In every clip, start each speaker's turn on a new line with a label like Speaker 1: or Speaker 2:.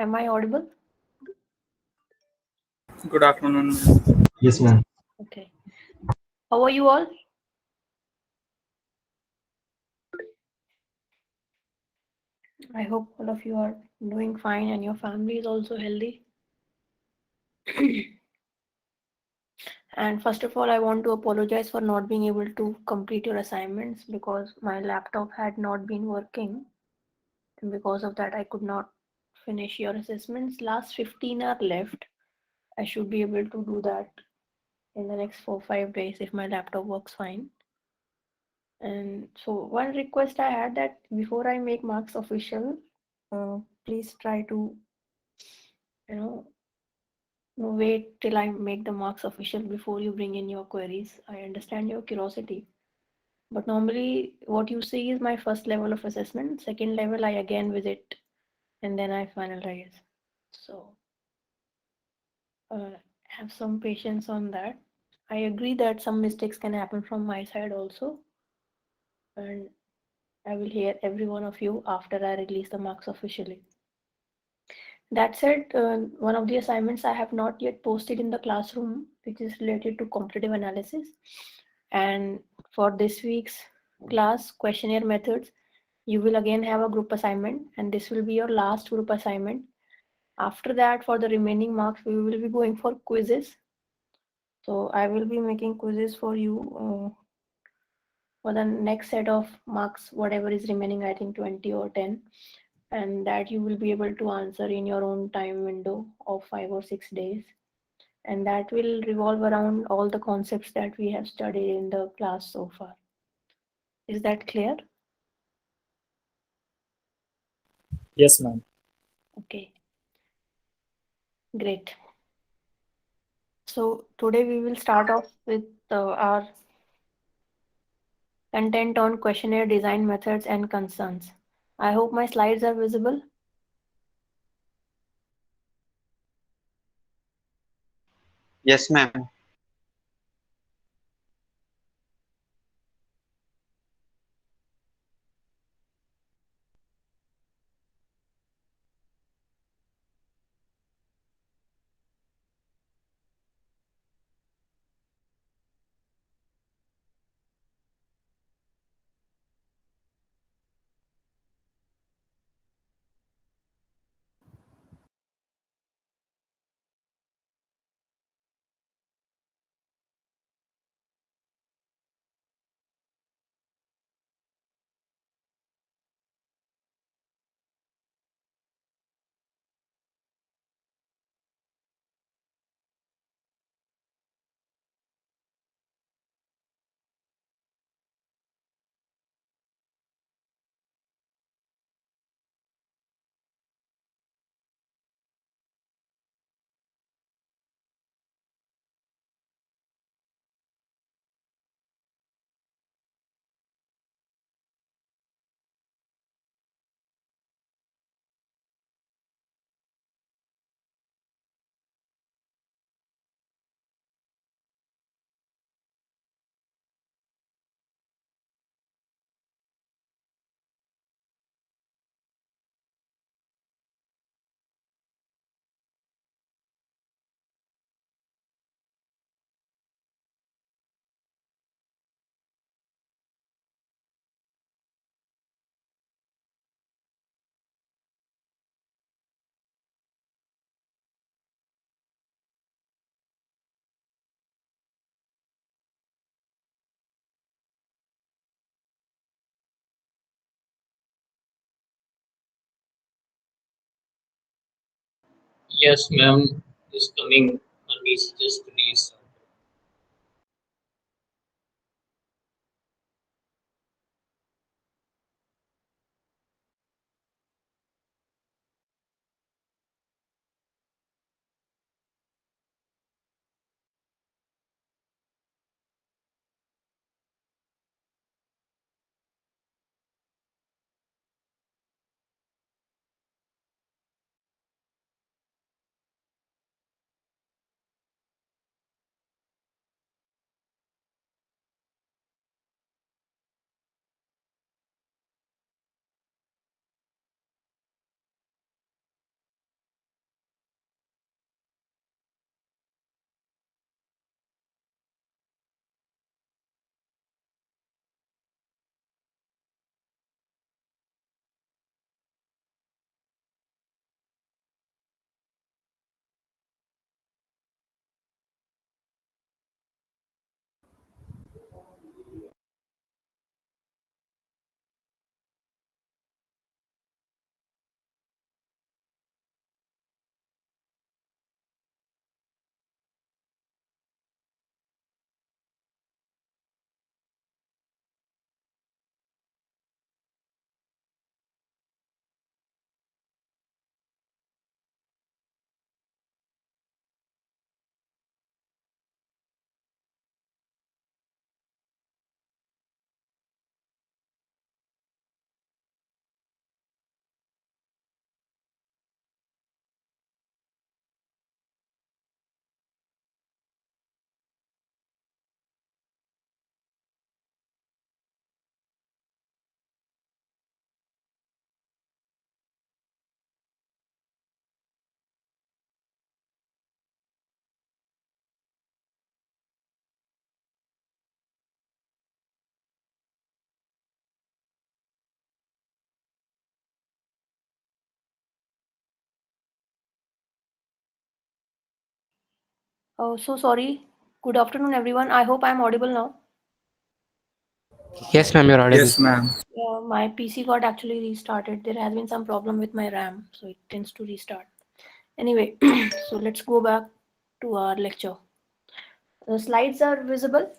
Speaker 1: Am I audible?
Speaker 2: Good afternoon.
Speaker 3: Yes, ma'am.
Speaker 1: Okay. How are you all? I hope all of you are doing fine and your family is also healthy. And first of all, I want to apologize for not being able to complete your assignments because my laptop had not been working. And because of that, I could not finish your assessments. Last 15 are left. I should be able to do that in the next 4 5 days if my laptop works fine. And so one request I had that before I make marks official, please try to, you know, wait till I make the marks official before you bring in your queries. I understand your curiosity, but normally what you see is my first level of assessment. Second level, I again visit and then I finalize. So have some patience on that. I agree that some mistakes can happen from my side also, and I will hear every one of you after I release the marks officially. That said, one of the assignments I have not yet posted in the classroom, which is related to competitive analysis. And for this week's class, questionnaire methods, you will again have a group assignment, and this will be your last group assignment. After that, for the remaining marks, we will be going for quizzes. So I will be making quizzes for you for the next set of marks, whatever is remaining, I think 20 or 10, and that you will be able to answer in your own time window of 5 or 6 days. And that will revolve around all the concepts that we have studied in the class so far. Is that clear?
Speaker 2: Yes, ma'am.
Speaker 1: Okay, great. So today we will start off with our content on questionnaire design methods and concerns. I hope my slides are visible.
Speaker 3: Yes, ma'am.
Speaker 4: Yes, ma'am, is coming early just release.
Speaker 1: Oh, so sorry. Good afternoon, everyone. I hope I'm audible now.
Speaker 5: Yes, ma'am, you're audible.
Speaker 2: Yes, ma'am.
Speaker 1: Yeah, my PC got actually restarted. There has been some problem with my RAM, so it tends to restart. Anyway, so let's go back to our lecture. The slides are visible.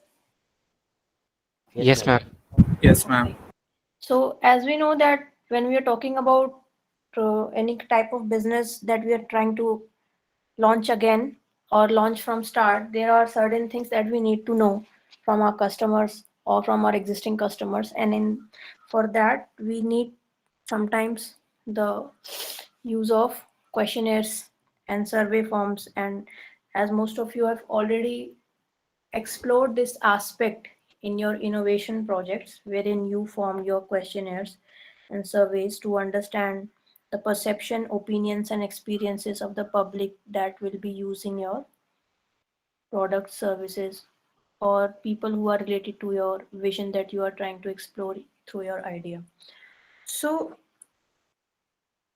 Speaker 5: Yes, ma'am.
Speaker 2: Yes, ma'am.
Speaker 1: So as we know that when we are talking about any type of business that we are trying to launch again or launch from start, there are certain things that we need to know from our customers or from our existing customers, and in for that we need sometimes the use of questionnaires and survey forms. And as most of you have already explored this aspect in your innovation projects, wherein you form your questionnaires and surveys to understand the perception, opinions, and experiences of the public that will be using your products, services, or people who are related to your vision that you are trying to explore through your idea. So,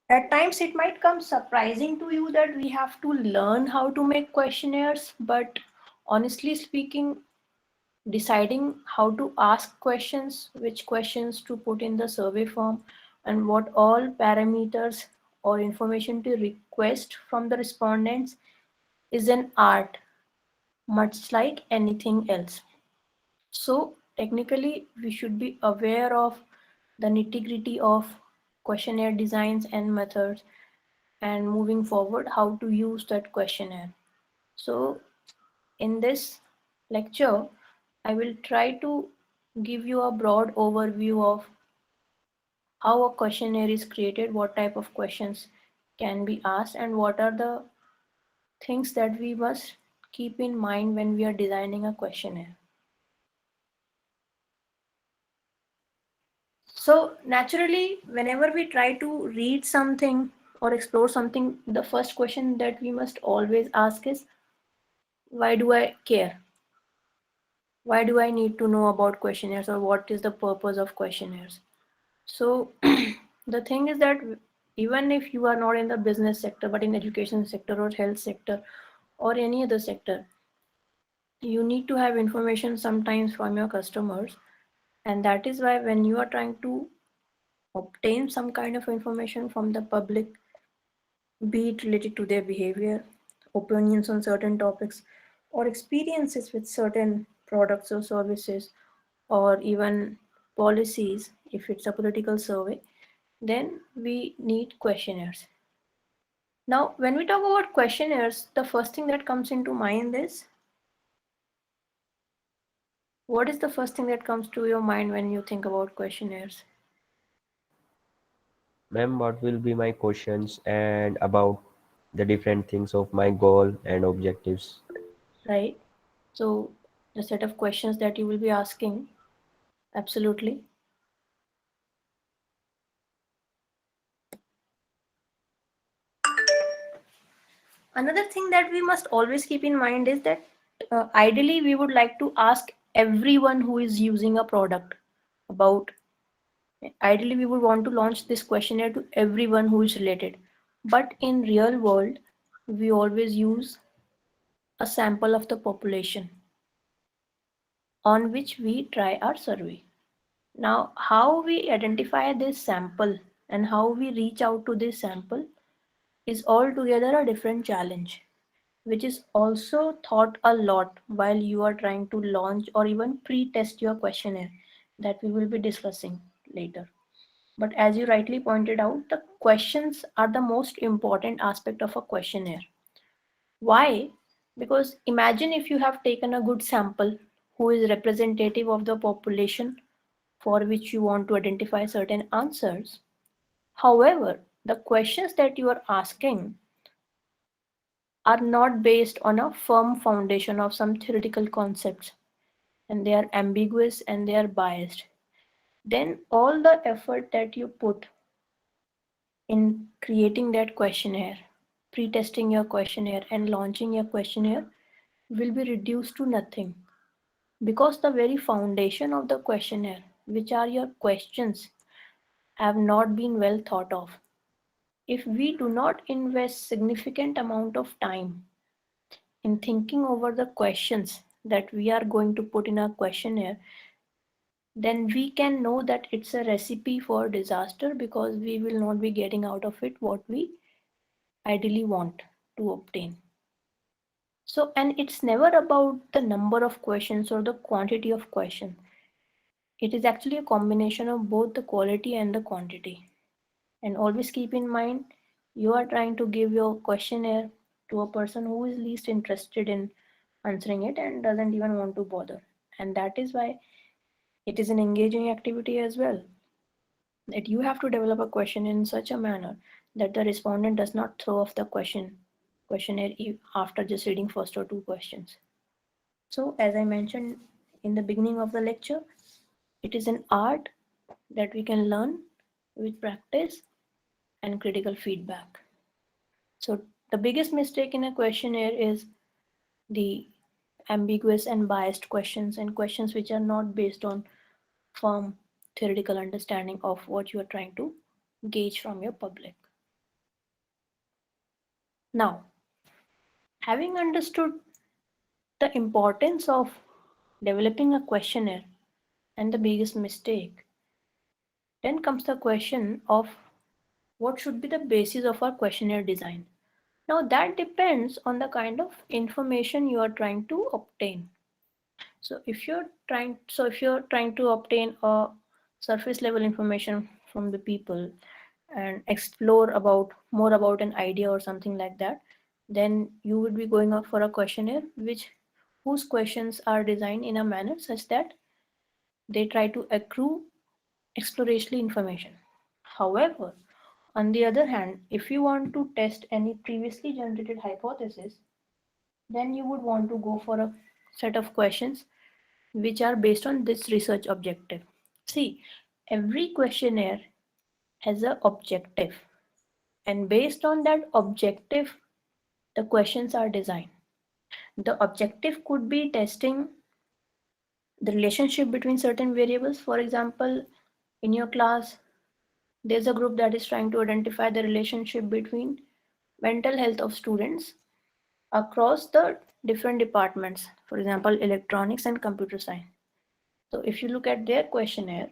Speaker 1: at times it might come surprising to you that we have to learn how to make questionnaires, but honestly speaking, deciding how to ask questions, which questions to put in the survey form, and what all parameters or information to request from the respondents is an art, much like anything else. So, technically, we should be aware of the nitty gritty of questionnaire designs and methods, and moving forward, how to use that questionnaire. So, in this lecture, I will try to give you a broad overview of how a questionnaire is created, what type of questions can be asked, and what are the things that we must keep in mind when we are designing a questionnaire. So, naturally, whenever we try to read something or explore something, the first question that we must always ask is, why do I care? Why do I need to know about questionnaires, or what is the purpose of questionnaires? So the thing is that even if you are not in the business sector, but in education sector or health sector or any other sector, you need to have information sometimes from your customers. And that is why when you are trying to obtain some kind of information from the public, be it related to their behavior, opinions on certain topics, or experiences with certain products or services, or even policies, if it's a political survey, then we need questionnaires. Now, when we talk about questionnaires, the first thing that comes into mind is, what is the first thing that comes to your mind when you think about questionnaires?
Speaker 6: Ma'am, what will be my questions and about the different things of my goal and objectives?
Speaker 1: Right? So, the set of questions that you will be asking, absolutely. Another thing that we must always keep in mind is that ideally we would like to ask everyone who is using a product about, ideally we would want to launch this questionnaire to everyone who is related, but in real world we always use a sample of the population on which we try our survey. Now, how we identify this sample and how we reach out to this sample is altogether a different challenge, which is also thought a lot while you are trying to launch or even pre-test your questionnaire that we will be discussing later. But as you rightly pointed out, the questions are the most important aspect of a questionnaire. Why? Because imagine if you have taken a good sample who is representative of the population for which you want to identify certain answers. However, the questions that you are asking are not based on a firm foundation of some theoretical concepts, and they are ambiguous and they are biased. Then all the effort that you put in creating that questionnaire, pre-testing your questionnaire and launching your questionnaire will be reduced to nothing, because the very foundation of the questionnaire, which are your questions, have not been well thought of. If we do not invest significant amount of time in thinking over the questions that we are going to put in our questionnaire, then we can know that it's a recipe for disaster, because we will not be getting out of it what we ideally want to obtain. So, and it's never about the number of questions or the quantity of questions. It is actually a combination of both the quality and the quantity. And always keep in mind, you are trying to give your questionnaire to a person who is least interested in answering it and doesn't even want to bother. And that is why it is an engaging activity as well. That you have to develop a question in such a manner that the respondent does not throw off the questionnaire after just reading first or two questions. So, as I mentioned in the beginning of the lecture, it is an art that we can learn with practice and critical feedback. So, the biggest mistake in a questionnaire is the ambiguous and biased questions, and questions which are not based on firm theoretical understanding of what you are trying to gauge from your public. Now, having understood the importance of developing a questionnaire and the biggest mistake, then comes the question of what should be the basis of our questionnaire design. Now, that depends on the kind of information you are trying to obtain. So if you're trying to obtain a surface level information from the people and explore about more about an idea or something like that, then you would be going out for a questionnaire whose questions are designed in a manner such that they try to accrue exploratory information. However, on the other hand, if you want to test any previously generated hypothesis, then you would want to go for a set of questions which are based on this research objective. See, every questionnaire has an objective, and based on that objective, the questions are designed. The objective could be testing the relationship between certain variables. For example, in your class, there's a group that is trying to identify the relationship between mental health of students across the different departments, for example, electronics and computer science. So if you look at their questionnaire,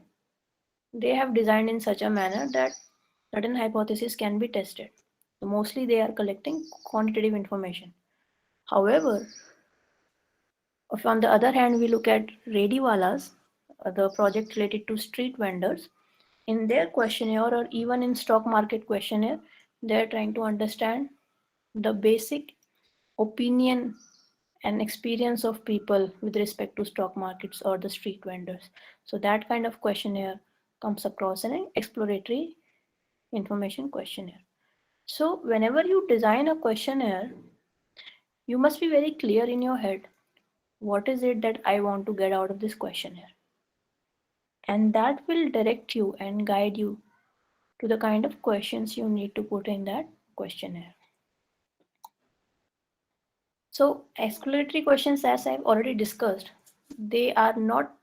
Speaker 1: they have designed in such a manner that certain hypotheses can be tested. So mostly they are collecting quantitative information. However, if on the other hand we look at Rediwalas, the project related to street vendors, in their questionnaire or even in stock market questionnaire, they are trying to understand the basic opinion and experience of people with respect to stock markets or the street vendors. So that kind of questionnaire comes across in an exploratory information questionnaire. So whenever you design a questionnaire, you must be very clear in your head, what is it that I want to get out of this questionnaire? And that will direct you and guide you to the kind of questions you need to put in that questionnaire. So exploratory questions, as I've already discussed, they are not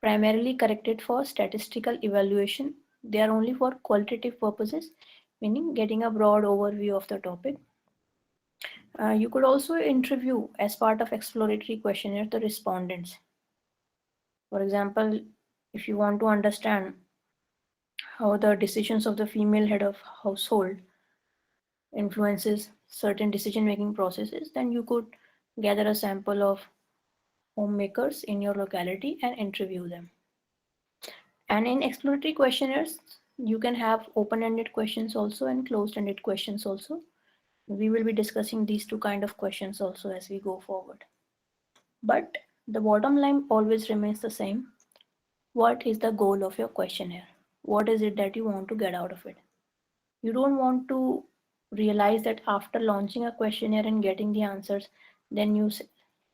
Speaker 1: primarily corrected for statistical evaluation. They are only for qualitative purposes, meaning getting a broad overview of the topic. You could also interview, as part of exploratory questionnaire, the respondents. For example, if you want to understand how the decisions of the female head of household influences certain decision-making processes, then you could gather a sample of homemakers in your locality and interview them. And in exploratory questionnaires, you can have open-ended questions also and closed-ended questions also. We will be discussing these two kind of questions also as we go forward. But the bottom line always remains the same. What is the goal of your questionnaire? What is it that you want to get out of it? You don't want to realize that after launching a questionnaire and getting the answers, then you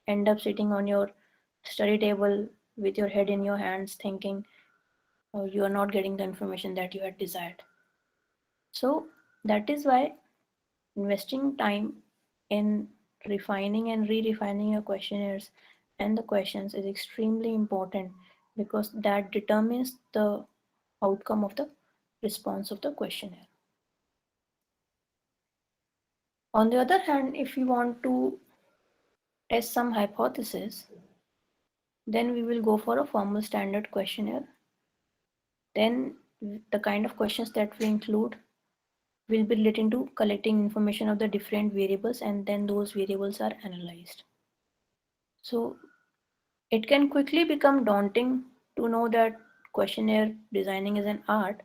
Speaker 1: end up sitting on your study table with your head in your hands thinking, oh, you are not getting the information that you had desired. So that is why investing time in refining and re-refining your questionnaires and the questions is extremely important, because that determines the outcome of the response of the questionnaire. On the other hand, if you want to test some hypothesis, then we will go for a formal standard questionnaire. Then the kind of questions that we include will be relating to collecting information of the different variables, and then those variables are analyzed. So it can quickly become daunting to know that questionnaire designing is an art,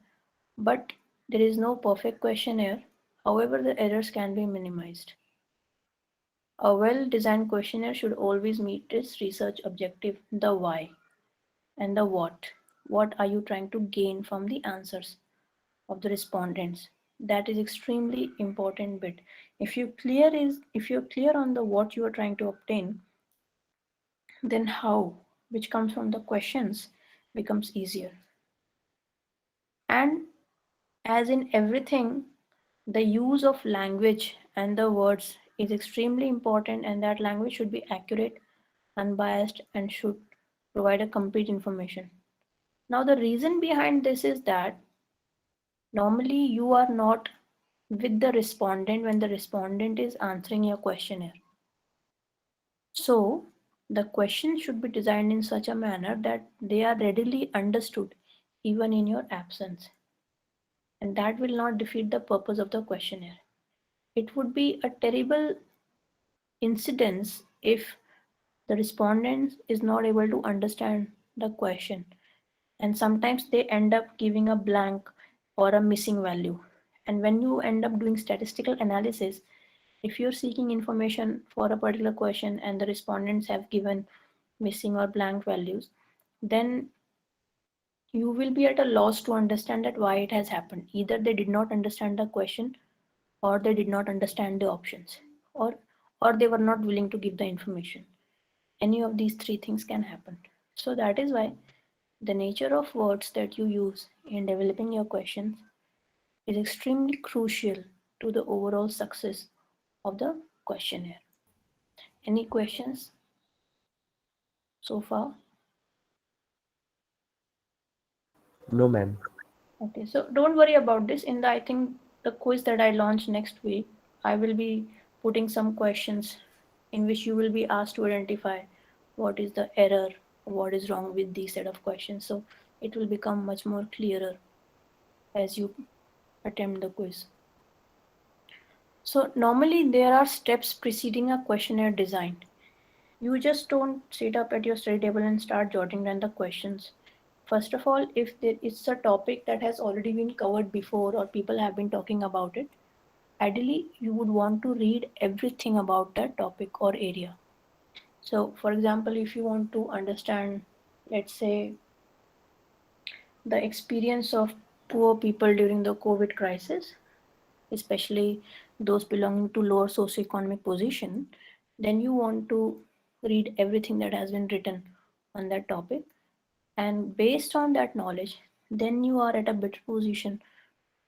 Speaker 1: but there is no perfect questionnaire. However, the errors can be minimized. A well-designed questionnaire should always meet its research objective, the why and the what. What are you trying to gain from the answers of the respondents? That is extremely important bit. If you're clear on the what you are trying to obtain, then how, which comes from the questions, becomes easier. And as in everything, the use of language and the words is extremely important, and that language should be accurate, unbiased, and should provide a complete information. Now, the reason behind this is that normally you are not with the respondent when the respondent is answering your questionnaire. So, the question should be designed in such a manner that they are readily understood even in your absence. And that will not defeat the purpose of the questionnaire. It would be a terrible incidence if the respondent is not able to understand the question, and sometimes they end up giving a blank or a missing value. And when you end up doing statistical analysis, if you're seeking information for a particular question and the respondents have given missing or blank values, then you will be at a loss to understand that why it has happened. Either they did not understand the question, or they did not understand the options, or they were not willing to give the information. Any of these three things can happen. So that is why the nature of words that you use in developing your questions is extremely crucial to the overall success of the questionnaire. Any questions so far?
Speaker 6: No, ma'am.
Speaker 1: Okay, so don't worry about this. In the, I think the quiz that I launch next week, I will be putting some questions in which you will be asked to identify what is the error, what is wrong with these set of questions. So it will become much more clearer as you attempt the quiz. So normally there are steps preceding a questionnaire design. You just don't sit up at your study table and start jotting down the questions. First of all, if it's a topic that has already been covered before or people have been talking about it, ideally you would want to read everything about that topic or area. So for example, if you want to understand, let's say, the experience of poor people during the COVID crisis, especially those belonging to lower socioeconomic position, then you want to read everything that has been written on that topic. And based on that knowledge, then you are at a better position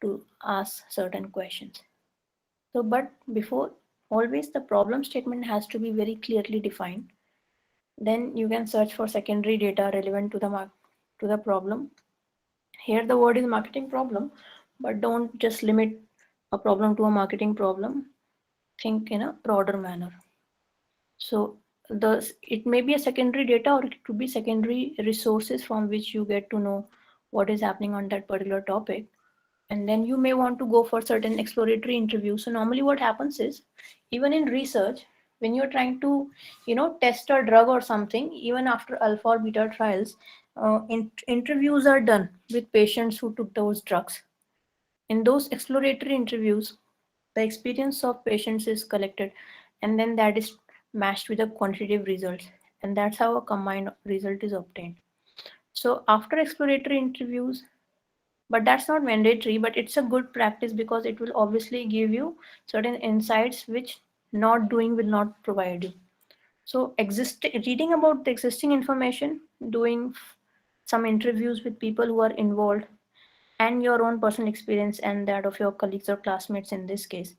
Speaker 1: to ask certain questions. So, but before, always the problem statement has to be very clearly defined. Then you can search for secondary data relevant to the problem. Here the word is marketing problem, but don't just limit a problem to a marketing problem. Think in a broader manner. So it may be a secondary data, or it could be secondary resources from which you get to know what is happening on that particular topic. And then you may want to go for certain exploratory interviews. So normally what happens is, even in research, when you're trying to test a drug or something, even after alpha or beta trials, interviews are done with patients who took those drugs. In those exploratory interviews, the experience of patients is collected, and then that is matched with the quantitative results, and that's how a combined result is obtained. So after exploratory interviews, but that's not mandatory, but it's a good practice because it will obviously give you certain insights which not doing will not provide you. So reading about the existing information, doing some interviews with people who are involved, and your own personal experience and that of your colleagues or classmates in this case,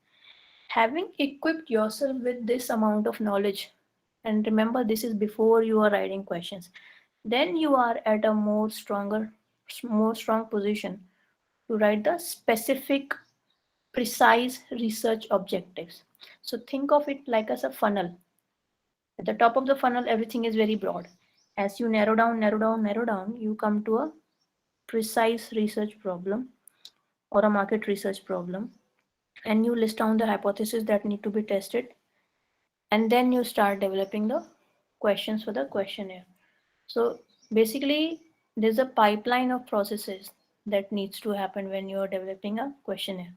Speaker 1: having equipped yourself with this amount of knowledge, and remember this is before you are writing questions, then you are at a more strong position to write the specific, precise research objectives. So think of it like as a funnel. At the top of the funnel, everything is very broad. As you narrow down, you come to a precise research problem or a market research problem, and you list down the hypotheses that need to be tested, and then you start developing the questions for the questionnaire. So basically, there's a pipeline of processes that needs to happen when you are developing a questionnaire.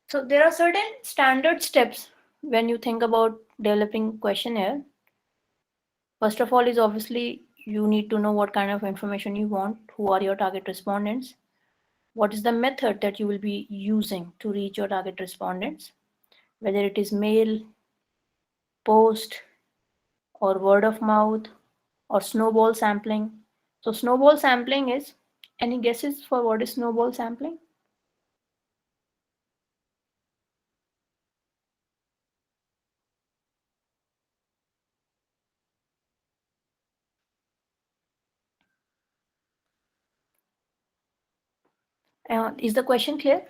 Speaker 1: So there are certain standard steps when you think about developing questionnaire. First of all is obviously you need to know what kind of information you want, who are your target respondents, what is the method that you will be using to reach your target respondents, whether it is mail, post, or word of mouth, or snowball sampling. So snowball sampling is, any guesses for what is snowball sampling? Is the question clear?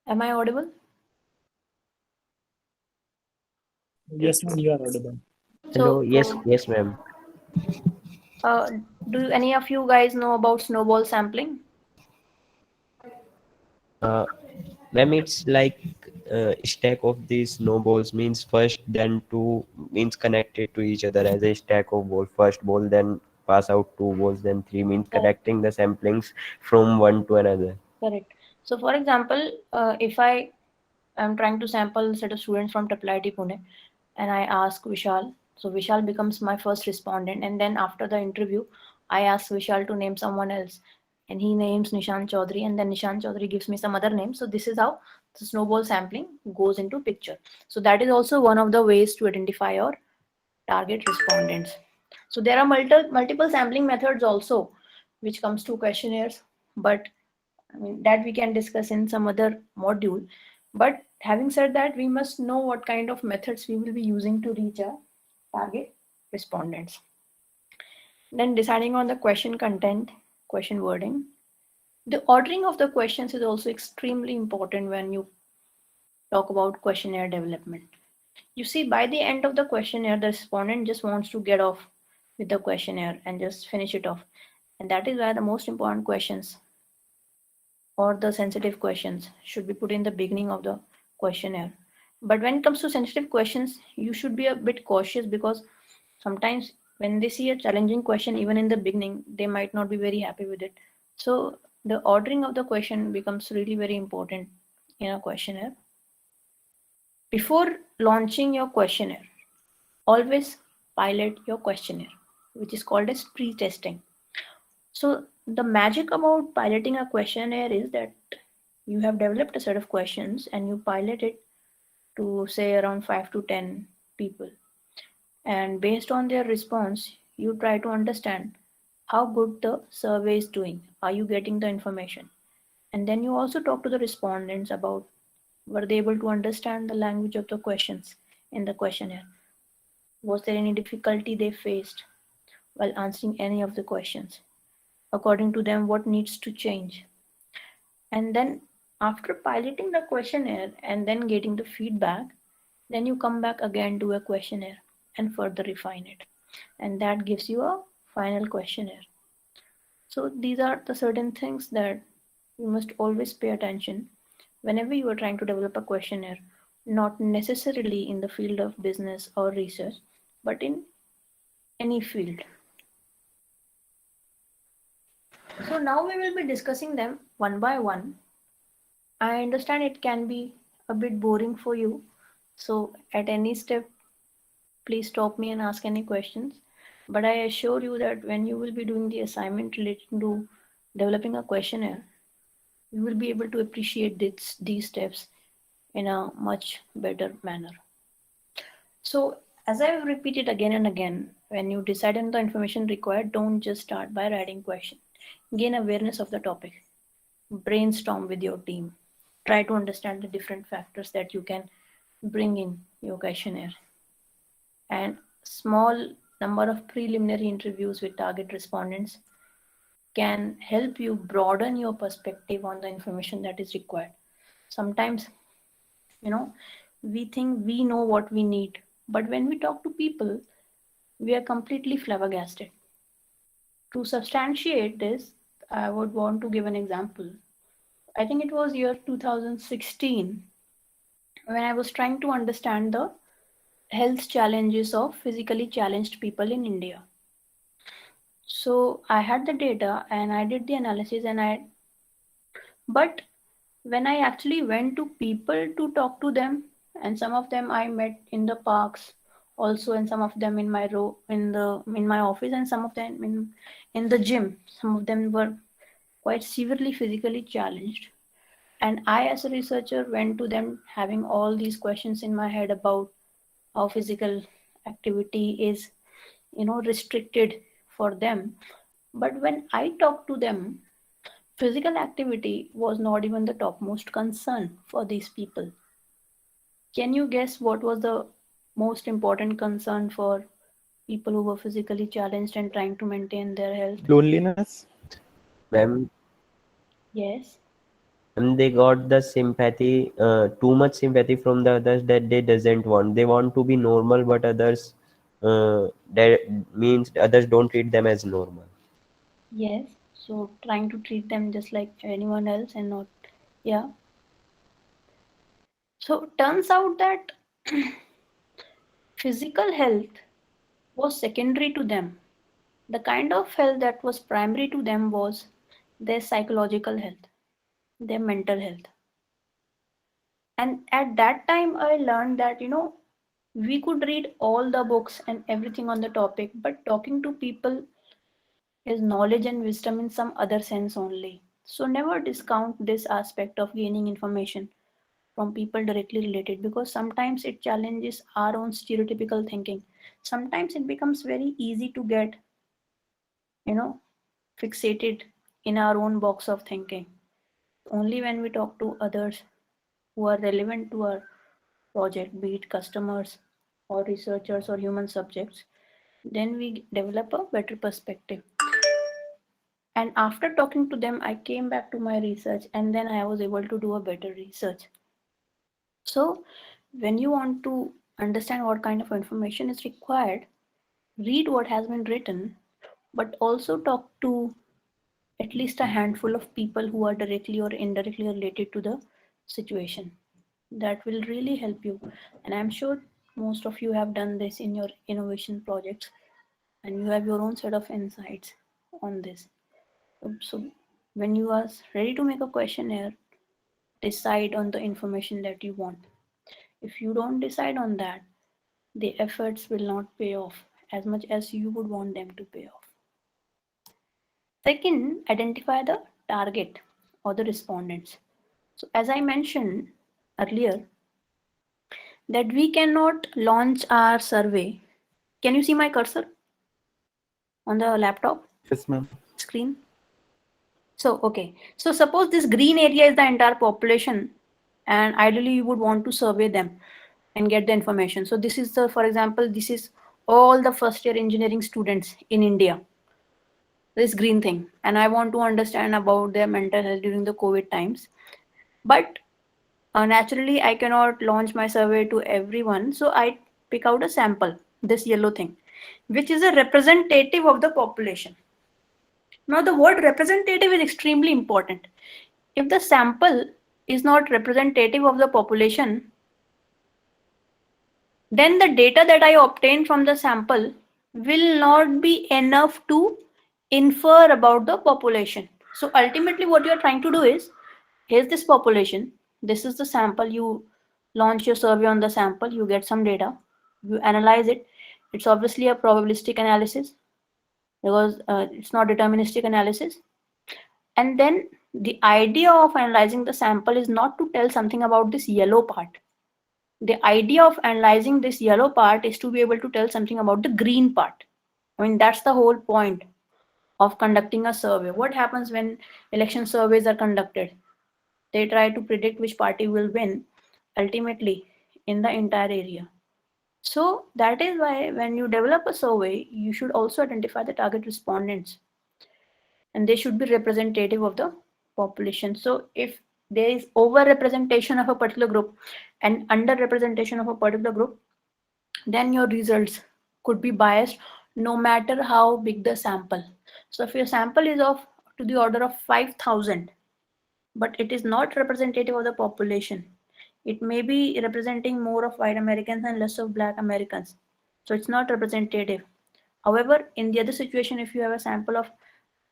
Speaker 1: Am I audible?
Speaker 2: Yes, ma'am, you are audible.
Speaker 6: Hello.
Speaker 1: So,
Speaker 6: Yes, ma'am.
Speaker 1: Do any of you guys know about snowball sampling?
Speaker 6: Ma'am, it's like stack of these snowballs means first, then two means connected to each other as a stack of balls. First ball, then pass out two balls, then three means
Speaker 1: Correct.
Speaker 6: connecting the samplings from one to another.
Speaker 1: Correct. So, for example, if I am trying to sample a set of students from IIT Pune, and I ask Vishal, so Vishal becomes my first respondent, and then after the interview, I ask Vishal to name someone else, and he names Nishant Chaudhary, and then Nishant Chaudhary gives me some other name. So this is how the snowball sampling goes into picture. So that is also one of the ways to identify your target respondents. So there are multiple sampling methods also, which comes to questionnaires, but I mean, that we can discuss in some other module. But having said that, we must know what kind of methods we will be using to reach our target respondents. Then deciding on the question content, question wording. The ordering of the questions is also extremely important when you talk about questionnaire development. You see, by the end of the questionnaire, the respondent just wants to get off with the questionnaire and just finish it off. And that is why the most important questions or the sensitive questions should be put in the beginning of the questionnaire. But when it comes to sensitive questions, you should be a bit cautious, because sometimes when they see a challenging question, even in the beginning, they might not be very happy with it. So the ordering of the question becomes really very important in a questionnaire. Before launching your questionnaire, always pilot your questionnaire, which is called as pre-testing. So the magic about piloting a questionnaire is that you have developed a set of questions and you pilot it to say around 5 to 10 people. And based on their response, you try to understand how good the survey is doing. Are you getting the information? And then you also talk to the respondents about, were they able to understand the language of the questions in the questionnaire? Was there any difficulty they faced while answering any of the questions? According to them, what needs to change? And then after piloting the questionnaire and then getting the feedback, then you come back again to a questionnaire and further refine it. And that gives you a final questionnaire. So these are the certain things that you must always pay attention whenever you are trying to develop a questionnaire, not necessarily in the field of business or research, but in any field. So now we will be discussing them one by one. I understand it can be a bit boring for you. So at any step, please stop me and ask any questions. But I assure you that when you will be doing the assignment related to developing a questionnaire, you will be able to appreciate these steps in a much better manner. So as I have repeated again and again, when you decide on the information required, don't just start by writing questions. Gain awareness of the topic. Brainstorm with your team. Try to understand the different factors that you can bring in your questionnaire. And small number of preliminary interviews with target respondents. can help you broaden your perspective on the information that is required. Sometimes, we think we know what we need, but when we talk to people, we are completely flabbergasted. To substantiate this, I would want to give an example. I think it was year 2016 when I was trying to understand the health challenges of physically challenged people in India. So I had the data and I did the analysis but when I actually went to people to talk to them, and some of them I met in the parks also, and some of them in my in my office, and some of them in the gym. Some of them were quite severely physically challenged. And I, as a researcher, went to them having all these questions in my head about how physical activity is, restricted for them. But when I talked to them, physical activity was not even the topmost concern for these people. Can you guess what was the most important concern for people who were physically challenged and trying to maintain their health?
Speaker 5: Loneliness.
Speaker 6: Ma'am,
Speaker 1: Yes.
Speaker 6: and they got the sympathy, too much sympathy from the others that they doesn't want. They want to be normal, but others, that means others don't treat them as normal.
Speaker 1: Yes. So trying to treat them just like anyone else and not, yeah. So turns out that physical health was secondary to them. The kind of health that was primary to them was their psychological health, their mental health. And at that time, I learned that, we could read all the books and everything on the topic, but talking to people is knowledge and wisdom in some other sense only. So never discount this aspect of gaining information from people directly related, because sometimes it challenges our own stereotypical thinking. Sometimes it becomes very easy to get, fixated in our own box of thinking. Only when we talk to others who are relevant to our project, be it customers or researchers or human subjects, then we develop a better perspective. And after talking to them, I came back to my research and then I was able to do a better research. So, when you want to understand what kind of information is required, read what has been written, but also talk to at least a handful of people who are directly or indirectly related to the situation. That will really help you. And I'm sure most of you have done this in your innovation projects and you have your own set of insights on this. So when you are ready to make a questionnaire, decide on the information that you want. If you don't decide on that, the efforts will not pay off as much as you would want them to pay off. Second, identify the target or the respondents. So as I mentioned earlier, that we cannot launch our survey. Can you see my cursor on the laptop
Speaker 5: Yes, ma'am.
Speaker 1: screen? So, okay. So suppose this green area is the entire population and ideally you would want to survey them and get the information. So this is the, for example, this is all the first year engineering students in India, this green thing. And I want to understand about their mental health during the COVID times. But naturally, I cannot launch my survey to everyone. So I pick out a sample, this yellow thing, which is a representative of the population. Now, the word representative is extremely important. If the sample is not representative of the population, then the data that I obtain from the sample will not be enough to infer about the population. So ultimately what you're trying to do is, here's this population, this is the sample, you launch your survey on the sample, you get some data, you analyze it. It's obviously a probabilistic analysis because it's not deterministic analysis. And then the idea of analyzing the sample is not to tell something about this yellow part. The idea of analyzing this yellow part is to be able to tell something about the green part. I mean, that's the whole point of conducting a survey. What happens when election surveys are conducted? They try to predict which party will win ultimately in the entire area. So that is why when you develop a survey, you should also identify the target respondents. and they should be representative of the population. So if there is over-representation of a particular group and under-representation of a particular group, then your results could be biased no matter how big the sample. So if your sample is of to the order of 5,000, but it is not representative of the population, it may be representing more of white Americans and less of black Americans. So it's not representative. However, in the other situation, if you have a sample of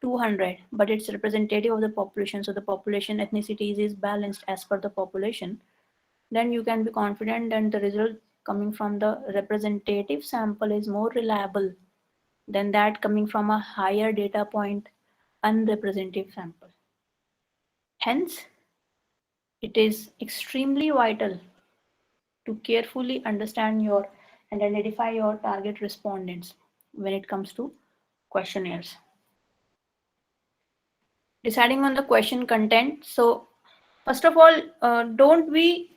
Speaker 1: 200, but it's representative of the population, so the population ethnicities is balanced as per the population, then you can be confident that the result coming from the representative sample is more reliable than that coming from a higher data point unrepresentative sample. Hence, it is extremely vital to carefully understand your and identify your target respondents when it comes to questionnaires. Deciding on the question content. So first of all, don't be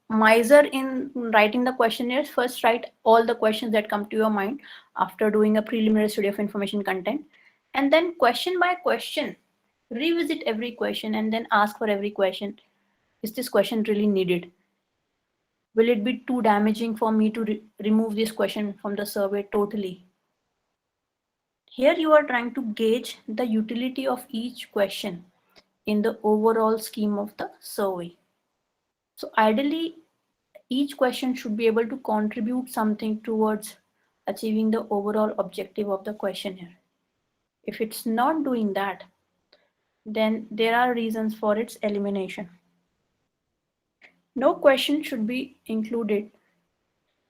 Speaker 1: miser in writing the questionnaires. First, write all the questions that come to your mind after doing a preliminary study of information content. And then question by question, revisit every question and then ask for every question. Is this question really needed? Will it be too damaging for me to remove this question from the survey totally? Here you are trying to gauge the utility of each question in the overall scheme of the survey. So ideally, each question should be able to contribute something towards achieving the overall objective of the questionnaire. If it's not doing that, then there are reasons for its elimination. No question should be included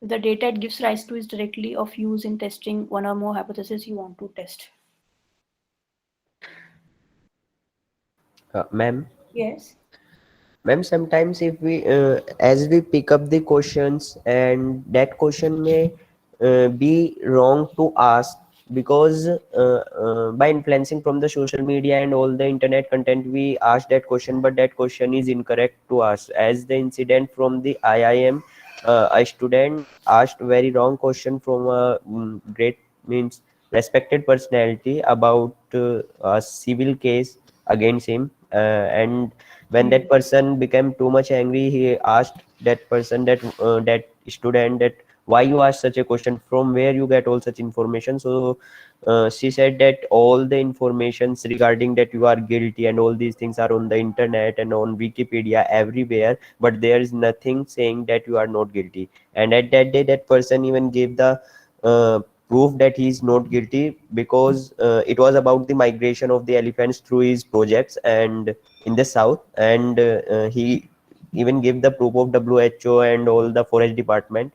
Speaker 1: if the data it gives rise to is directly of use in testing one or more hypotheses you want to test.
Speaker 6: Ma'am,
Speaker 1: Yes.
Speaker 6: sometimes if we as we pick up the questions and that question may be wrong to ask because by influencing from the social media and all the internet content we ask that question, but that question is incorrect to us. As the incident from the IIM, a student asked very wrong question from a great means respected personality about a civil case against him, and when that person became too much angry, he asked that person, that student, that why you ask such a question, from where you get all such information. So she said that all the informations regarding that you are guilty and all these things are on the internet and on Wikipedia everywhere, but there is nothing saying that you are not guilty. And at that day that person even gave the proof that he is not guilty, because it was about the migration of the elephants through his projects and in the south, and he even gave the proof of WHO and all the forest department.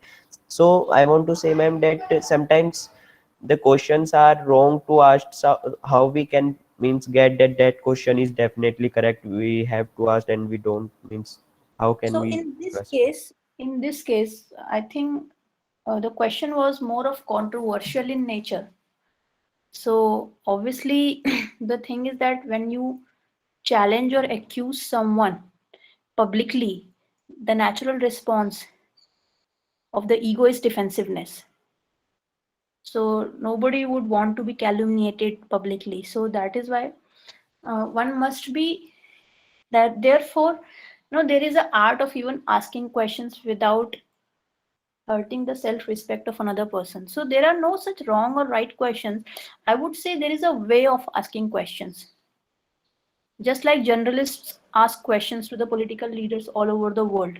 Speaker 6: So I want to say, ma'am, that sometimes the questions are wrong to ask. So how we can means get that that question is definitely correct, we have to ask, and we don't means how can
Speaker 1: So
Speaker 6: we trust?
Speaker 1: in this case, I think the question was more of controversial in nature. So obviously, the thing is that when you challenge or accuse someone publicly, the natural response of the ego is defensiveness. So nobody would want to be calumniated publicly. So that is why one must be that. Therefore, there is an art of even asking questions without hurting the self-respect of another person. So there are no such wrong or right questions. I would say there is a way of asking questions. Just like journalists ask questions to the political leaders all over the world.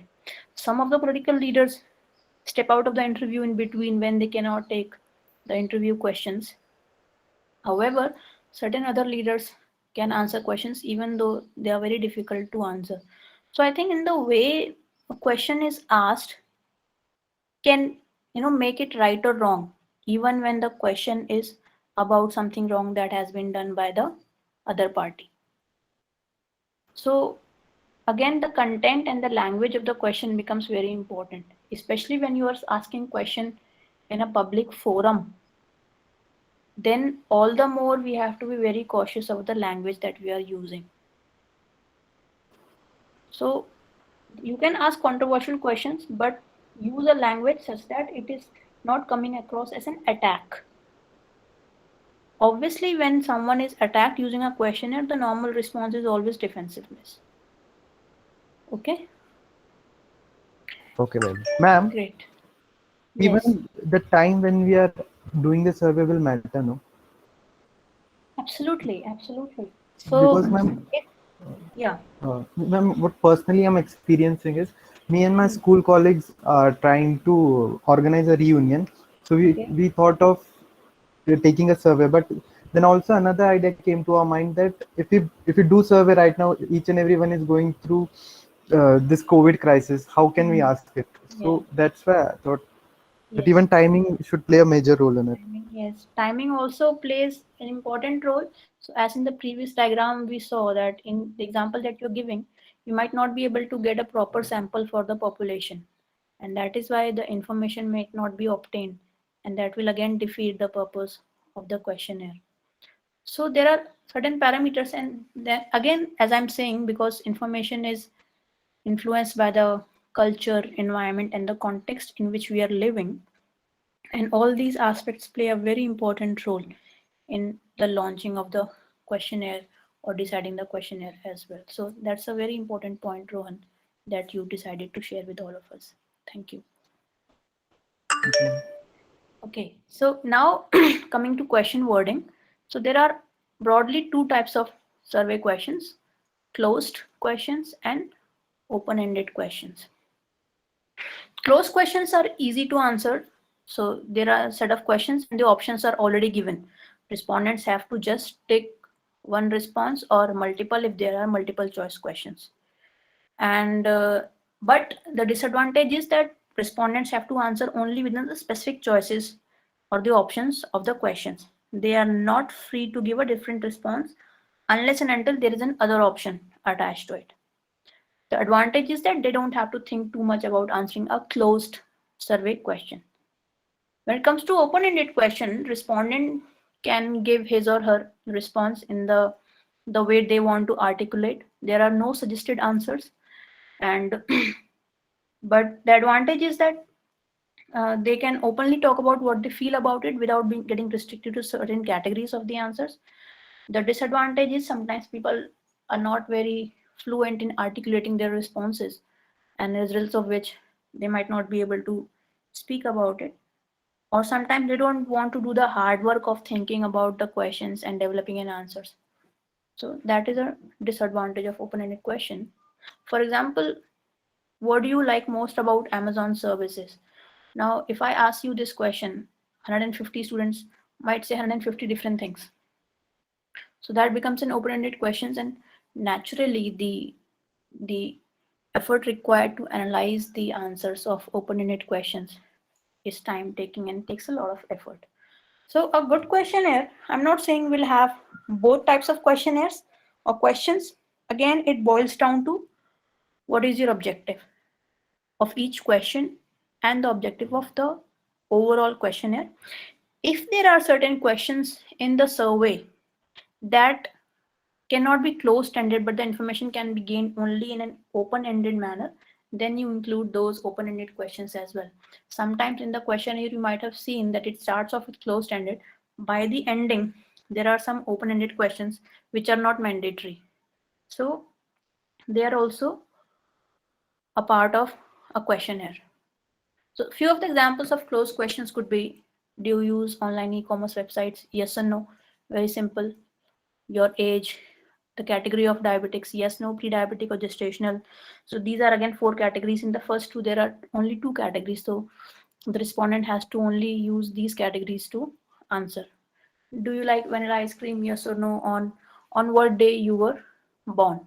Speaker 1: Some of the political leaders step out of the interview in between when they cannot take the interview questions. However, certain other leaders can answer questions even though they are very difficult to answer. So I think in the way a question is asked can make it right or wrong, even when the question is about something wrong that has been done by the other party. So again, the content and the language of the question becomes very important, especially when you are asking question in a public forum. Then all the more we have to be very cautious of the language that we are using. So you can ask controversial questions, but use a language such that it is not coming across as an attack. Obviously, when someone is attacked using a questionnaire, the normal response is always defensiveness. Okay,
Speaker 6: Okay, ma'am.
Speaker 5: Ma'am,
Speaker 1: great. Yes,
Speaker 5: even the time when we are doing the survey will matter, no?
Speaker 1: absolutely, absolutely.
Speaker 5: Because,
Speaker 1: So,
Speaker 5: ma'am,
Speaker 1: yeah,
Speaker 5: ma'am, what personally I'm experiencing is me and my school colleagues are trying to organize a reunion. So
Speaker 1: okay.
Speaker 5: we thought of taking a survey, but then also another idea came to our mind that if we do survey right now, each and everyone is going through this COVID crisis. How can we ask it?
Speaker 1: Yeah,
Speaker 5: So that's why I thought that
Speaker 1: yes.
Speaker 5: even timing should play a major role in it.
Speaker 1: Timing, yes, timing also plays an important role. So, as in the previous diagram, we saw that in the example that you're giving, you might not be able to get a proper sample for the population, and that is why the information may not be obtained, and that will again defeat the purpose of the questionnaire. So, there are certain parameters, and then again, as I'm saying, because information is influenced by the culture, environment, and the context in which we are living, and all these aspects play a very important role in the launching of the questionnaire or deciding the questionnaire as well. So that's a very important point, Rohan, that you decided to share with all of us. Thank you. Okay, so now coming to question wording. So there are broadly two types of survey questions: closed questions and open-ended questions. Closed questions are easy to answer. So there are a set of questions and the options are already given. Respondents have to just take one response or multiple if there are multiple choice questions. And but the disadvantage is that respondents have to answer only within the specific choices or the options of the questions. They are not free to give a different response unless and until there is an other option attached to it. The advantage is that they don't have to think too much about answering a closed survey question. When it comes to open-ended question, respondent can give his or her response in the way they want to articulate. There are no suggested answers, and but the advantage is that they can openly talk about what they feel about it without getting restricted to certain categories of the answers. The disadvantage is sometimes people are not very fluent in articulating their responses, and as a result of which they might not be able to speak about it. Or sometimes they don't want to do the hard work of thinking about the questions and developing an answers. So that is a disadvantage of open-ended question. For example, what do you like most about Amazon services? Now, if I ask you this question, 150 students might say 150 different things. So that becomes an open-ended question, and naturally the effort required to analyze the answers of open-ended questions is time taking and takes a lot of effort. So a good questionnaire, I'm not saying we'll have both types of questionnaires or questions. Again, it boils down to what is your objective of each question and the objective of the overall questionnaire. If there are certain questions in the survey that cannot be closed-ended, but the information can be gained only in an open-ended manner, then you include those open-ended questions as well. Sometimes in the questionnaire, you might have seen that it starts off with closed-ended. By the ending, there are some open-ended questions which are not mandatory. So they are also a part of a questionnaire. So a few of the examples of closed questions could be, do you use online e-commerce websites? Yes or no. Very simple. Your age, the category of diabetics, yes, no, pre-diabetic or gestational. So these are again 4 categories. In the first 2, there are only 2 categories. So the respondent has to only use these categories to answer. Do you like vanilla ice cream? Yes or no. On what day you were born?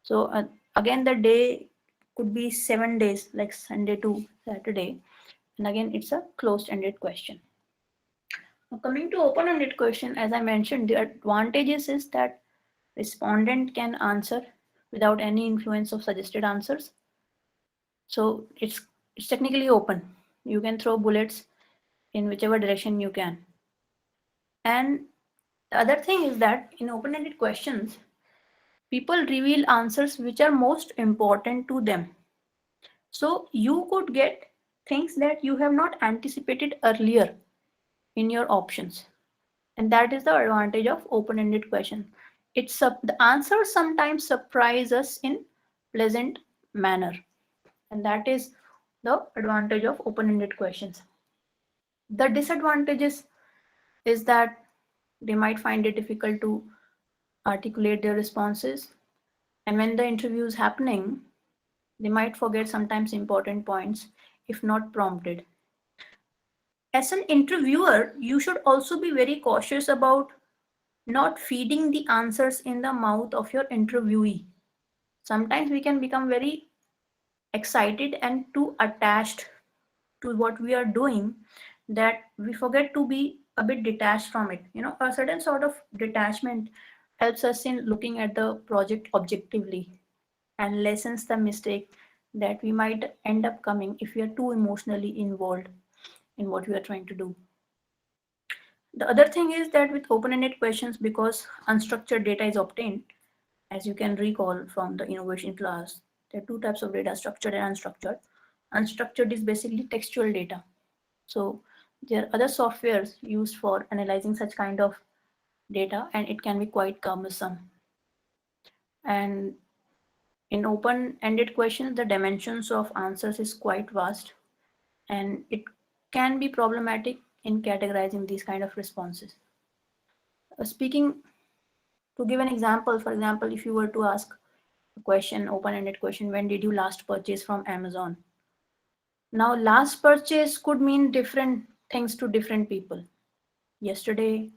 Speaker 1: So again, the day could be 7 days, like Sunday to Saturday. And again, it's a closed-ended question. Now, coming to open-ended question, as I mentioned, the advantages is that respondent can answer without any influence of suggested answers. So it's technically open. You can throw bullets in whichever direction you can. And the other thing is that in open-ended questions, people reveal answers which are most important to them. So you could get things that you have not anticipated earlier in your options. And that is the advantage of open-ended question. The answers sometimes surprise us in pleasant manner. And that is the advantage of open-ended questions. The disadvantages is that they might find it difficult to articulate their responses. And when the interview is happening, they might forget sometimes important points if not prompted. As an interviewer, you should also be very cautious about not feeding the answers in the mouth of your interviewee. Sometimes we can become very excited and too attached to what we are doing that we forget to be a bit detached from it. A certain sort of detachment helps us in looking at the project objectively and lessens the mistake that we might end up coming if we are too emotionally involved in what we are trying to do. The other thing is that with open-ended questions, because unstructured data is obtained, as you can recall from the innovation class, there are two types of data, structured and unstructured. Unstructured is basically textual data. So there are other softwares used for analyzing such kind of data, and it can be quite cumbersome. And in open-ended questions, the dimensions of answers is quite vast, and it can be problematic in categorizing these kind of responses. To give an example, for example, if you were to ask a question, open-ended question, when did you last purchase from Amazon? Now, last purchase could mean different things to different people. Yesterday,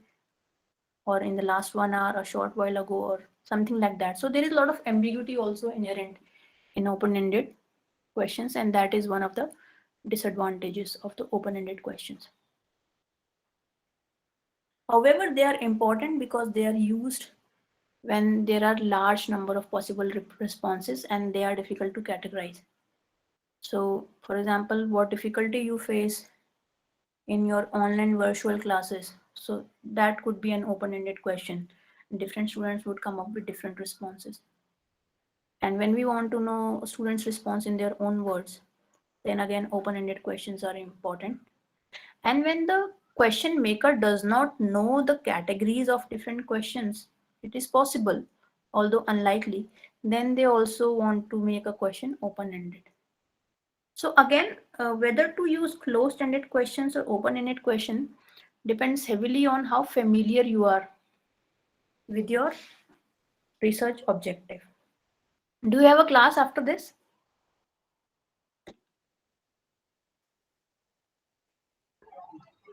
Speaker 1: or in the last 1 hour, a short while ago, or something like that. So there is a lot of ambiguity also inherent in open-ended questions, and that is one of the disadvantages of the open-ended questions. However, they are important because they are used when there are large number of possible responses and they are difficult to categorize. So, for example, what difficulty you face in your online virtual classes, so that could be an open-ended question. Different students would come up with different responses. And when we want to know a student's response in their own words, then again, open-ended questions are important. And when the question maker does not know the categories of different questions, it is possible, although unlikely, then they also want to make a question open-ended. So again, whether to use closed-ended questions or open-ended question depends heavily on how familiar you are with your research objective. Do you have a class after this?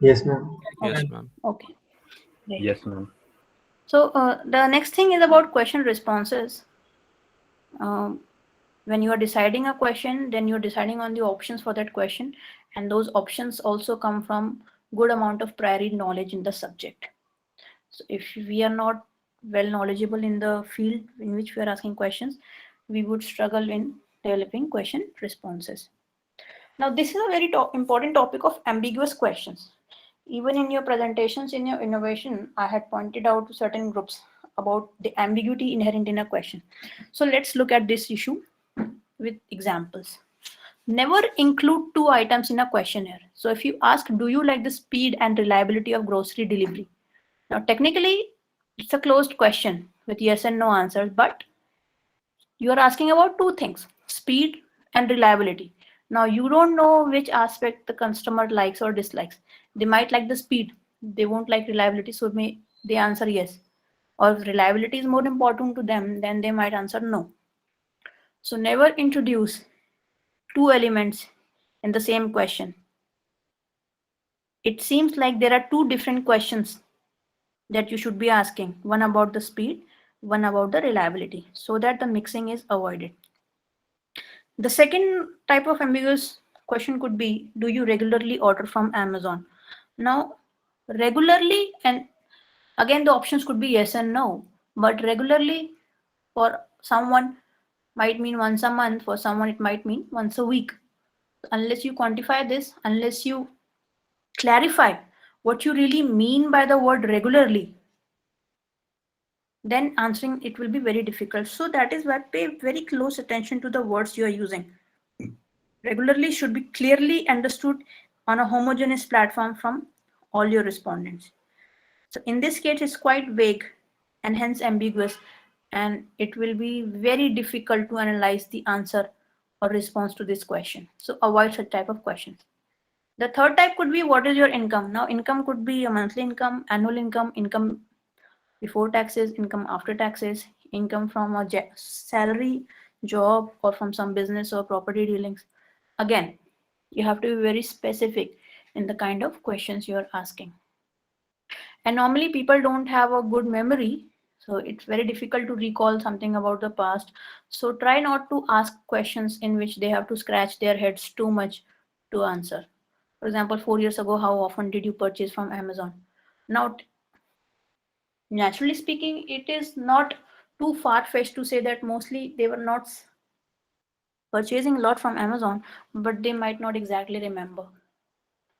Speaker 3: Yes, ma'am.
Speaker 7: Yes, ma'am.
Speaker 1: Okay. Great.
Speaker 6: Yes, ma'am.
Speaker 1: So the next thing is about question responses. When you are deciding a question, then you're deciding on the options for that question. And those options also come from good amount of prior knowledge in the subject. So if we are not well knowledgeable in the field in which we are asking questions, we would struggle in developing question responses. Now, this is a very important topic of ambiguous questions. Even in your presentations, in your innovation, I had pointed out to certain groups about the ambiguity inherent in a question. So let's look at this issue with examples. Never include two items in a questionnaire. So if you ask, do you like the speed and reliability of grocery delivery? Now, technically, it's a closed question with yes and no answers, but you are asking about two things, speed and reliability. Now, you don't know which aspect the customer likes or dislikes. They might like the speed, they won't like reliability, so they answer yes. Or if reliability is more important to them, then they might answer no. So never introduce two elements in the same question. It seems like there are two different questions that you should be asking, one about the speed, one about the reliability, so that the mixing is avoided. The second type of ambiguous question could be, do you regularly order from Amazon? Now, regularly, and again, the options could be yes and no, but regularly for someone might mean once a month, for someone it might mean once a week. Unless you quantify this, unless you clarify what you really mean by the word regularly, then answering it will be very difficult. So that is why pay very close attention to the words you are using. Regularly should be clearly understood on a homogeneous platform from all your respondents. So in this case, it's quite vague and hence ambiguous, and it will be very difficult to analyze the answer or response to this question. So avoid such type of questions. The third type could be, what is your income? Now, income could be a monthly income, annual income, income before taxes, income after taxes, income from a salary, job, or from some business or property dealings. Again, you have to be very specific in the kind of questions you're asking. And normally people don't have a good memory, so it's very difficult to recall something about the past. So try not to ask questions in which they have to scratch their heads too much to answer. For example, 4 years ago, how often did you purchase from Amazon? Now, naturally speaking, it is not too far-fetched to say that mostly they were not purchasing a lot from Amazon, but they might not exactly remember.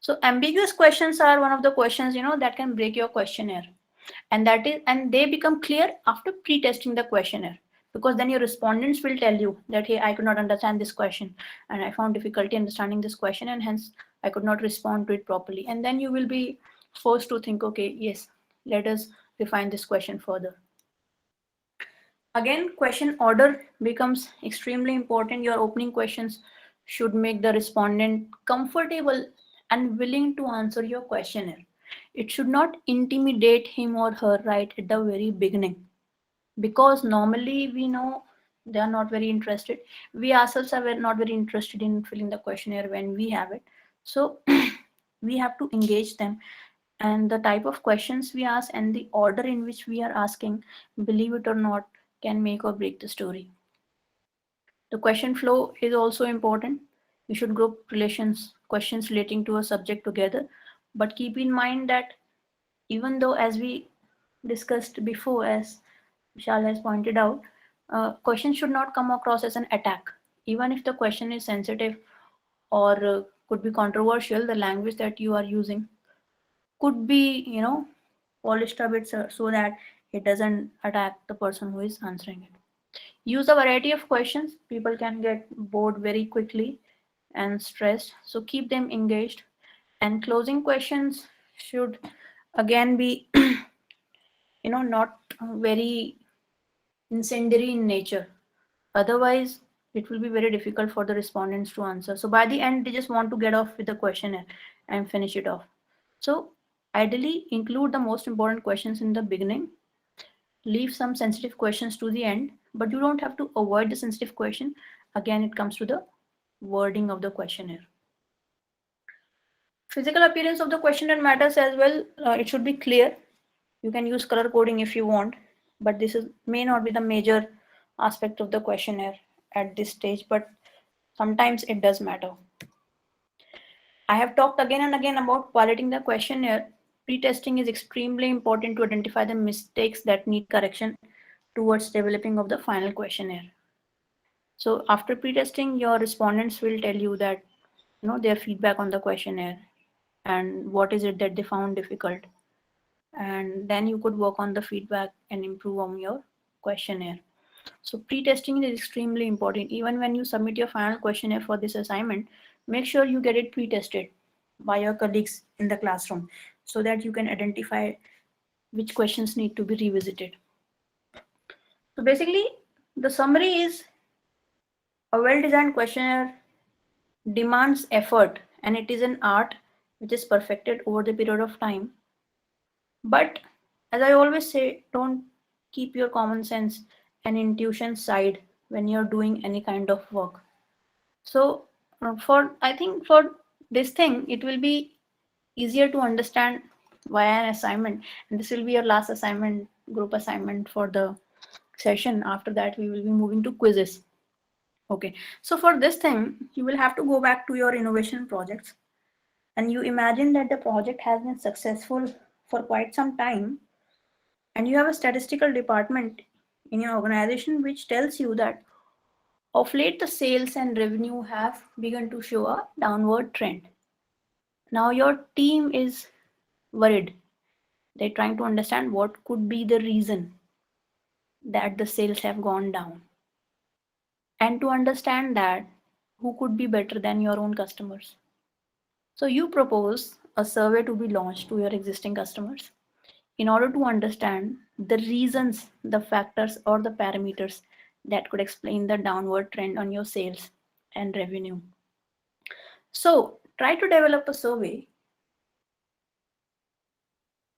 Speaker 1: So ambiguous questions are one of the questions, that can break your questionnaire. And they become clear after pre-testing the questionnaire, because then your respondents will tell you that, hey, I could not understand this question and I found difficulty understanding this question, and hence I could not respond to it properly. And then you will be forced to think, okay, yes, let us refine this question further. Again, question order becomes extremely important. Your opening questions should make the respondent comfortable and willing to answer your questionnaire. It should not intimidate him or her right at the very beginning, because normally we know they are not very interested. We ourselves are not very interested in filling the questionnaire when we have it. So we have to engage them, and the type of questions we ask and the order in which we are asking, believe it or not, can make or break the story. The question flow is also important. You should group questions relating to a subject together, but keep in mind that even though, as we discussed before, as Vishal has pointed out, questions should not come across as an attack. Even if the question is sensitive or could be controversial, the language that you are using could be, polished a bit so that it doesn't attack the person who is answering it. Use a variety of questions. People can get bored very quickly and stressed, so keep them engaged. And closing questions should again be not very incendiary in nature. Otherwise, it will be very difficult for the respondents to answer. So by the end, they just want to get off with the questionnaire and finish it off. So ideally, include the most important questions in the beginning. Leave some sensitive questions to the end, but you don't have to avoid the sensitive question. Again, it comes to the wording of the questionnaire. Physical appearance of the questionnaire matters as well. It should be clear. You can use color coding if you want, but this may not be the major aspect of the questionnaire at this stage, but sometimes it does matter. I have talked again and again about piloting the questionnaire. Pre-testing is extremely important to identify the mistakes that need correction towards developing of the final questionnaire. So after pre-testing, your respondents will tell you that their feedback on the questionnaire and what is it that they found difficult, and then you could work on the feedback and improve on your questionnaire. So pre-testing is extremely important. Even when you submit your final questionnaire for this assignment, make sure you get it pre-tested by your colleagues in the classroom so that you can identify which questions need to be revisited. So basically, the summary is a well-designed questionnaire demands effort, and it is an art which is perfected over the period of time. But as I always say, don't keep your common sense and intuition side when you're doing any kind of work. So I think for this thing, it will be easier to understand via an assignment. And this will be your last assignment, group assignment for the session. After that, we will be moving to quizzes. Okay, so for this thing, you will have to go back to your innovation projects, and you imagine that the project has been successful for quite some time, and you have a statistical department in your organization which tells you that of late the sales and revenue have begun to show a downward trend. Now your team is worried. They're trying to understand what could be the reason that the sales have gone down. And to understand that, who could be better than your own customers? So you propose a survey to be launched to your existing customers. in order to understand the reasons, the factors, or the parameters that could explain the downward trend on your sales and revenue. So try to develop a survey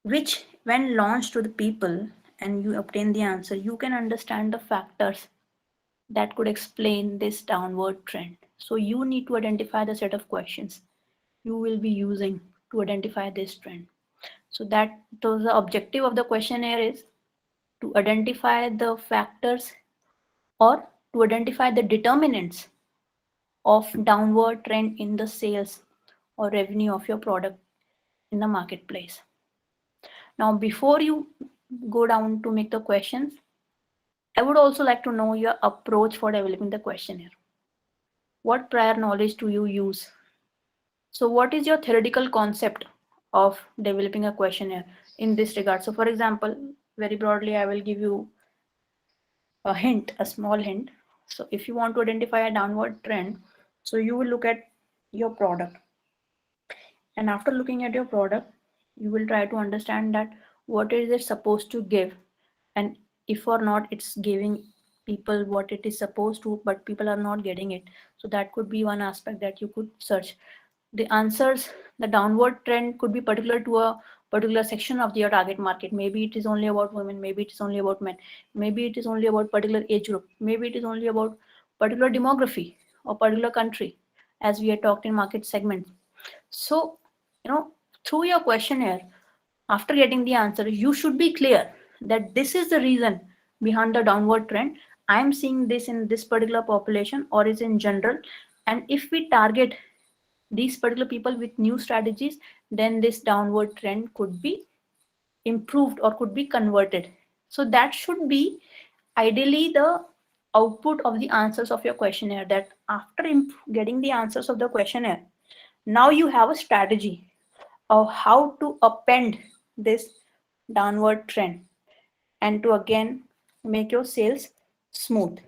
Speaker 1: which, when launched to the people and you obtain the answer, you can understand the factors that could explain this downward trend. So you need to identify the set of questions you will be using to identify this trend. So the objective of the questionnaire is to identify the factors or to identify the determinants of downward trend in the sales or revenue of your product in the marketplace. Now, before you go down to make the questions, I would also like to know your approach for developing the questionnaire. What prior knowledge do you use? So what is your theoretical concept of developing a questionnaire in this regard? So for example, very broadly, I will give you a hint, a small hint. So if you want to identify a downward trend, so you will look at your product. And after looking at your product, you will try to understand that what is it supposed to give, and if or not it's giving people what it is supposed to, but people are not getting it. So that could be one aspect that you could search. The answers, the downward trend could be particular to a particular section of your target market. Maybe it is only about women, maybe it is only about men, maybe it is only about particular age group, maybe it is only about particular demography or particular country, as we had talked in market segment. So, through your questionnaire, after getting the answer, you should be clear that this is the reason behind the downward trend. I'm seeing this in this particular population or is in general. And if we target these particular people with new strategies, then this downward trend could be improved or could be converted. So that should be ideally the output of the answers of your questionnaire, that after getting the answers of the questionnaire, now you have a strategy of how to append this downward trend and to again make your sales smooth.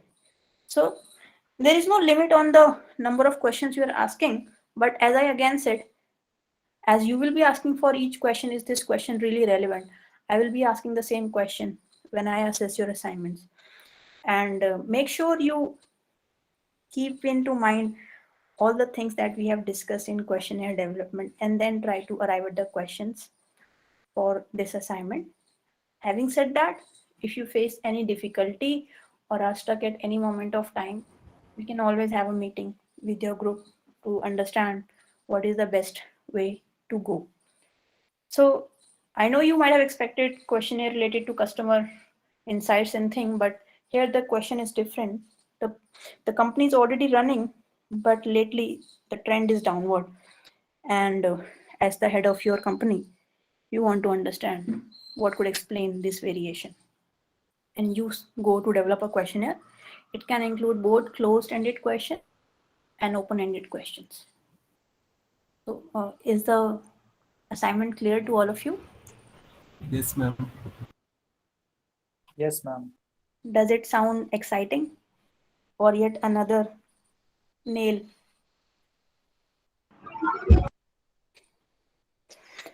Speaker 1: So there is no limit on the number of questions you are asking, but as I again said, as you will be asking for each question, is this question really relevant? I will be asking the same question when I assess your assignments. And make sure you keep into mind all the things that we have discussed in questionnaire development, and then try to arrive at the questions for this assignment. Having said that, if you face any difficulty or are stuck at any moment of time, we can always have a meeting with your group to understand what is the best way to go. So I know you might have expected questionnaire related to customer insights and thing, but here the question is different. The company is already running, but lately the trend is downward. And as the head of your company, you want to understand what could explain this variation. And you go to develop a questionnaire. It can include both closed-ended questions and open-ended questions. So is the assignment clear to all of you?
Speaker 7: Yes, ma'am.
Speaker 2: Yes, ma'am.
Speaker 1: Does it sound exciting or yet another nail?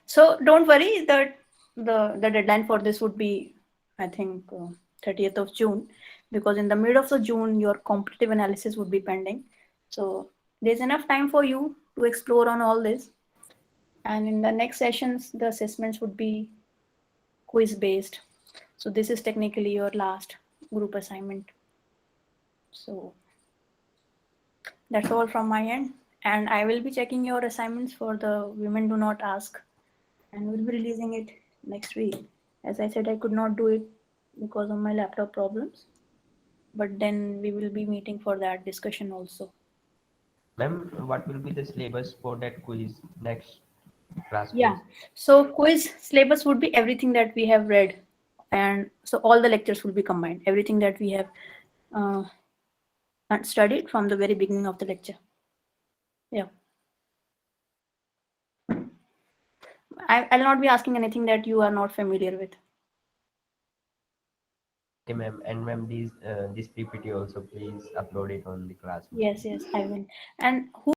Speaker 1: So don't worry, the deadline for this would be, I think, 30th of June, because in the mid of the June, your competitive analysis would be pending. So there's enough time for you to explore on all this. And in the next sessions, the assessments would be quiz based. So this is technically your last group assignment. So that's all from my end. And I will be checking your assignments for the Women Do Not Ask, and we'll be releasing it next week. As I said, I could not do it because of my laptop problems, but then we will be meeting for that discussion also.
Speaker 6: Ma'am, what will be the syllabus for that quiz next class?
Speaker 1: Yeah.
Speaker 6: Quiz?
Speaker 1: So quiz syllabus would be everything that we have read, and so all the lectures will be combined. Everything that we have studied from the very beginning of the lecture. Yeah. I'll not be asking anything that you are not familiar with.
Speaker 6: Okay, ma'am. And ma'am, this PPT also please upload it on the class.
Speaker 1: Yes, I will. And who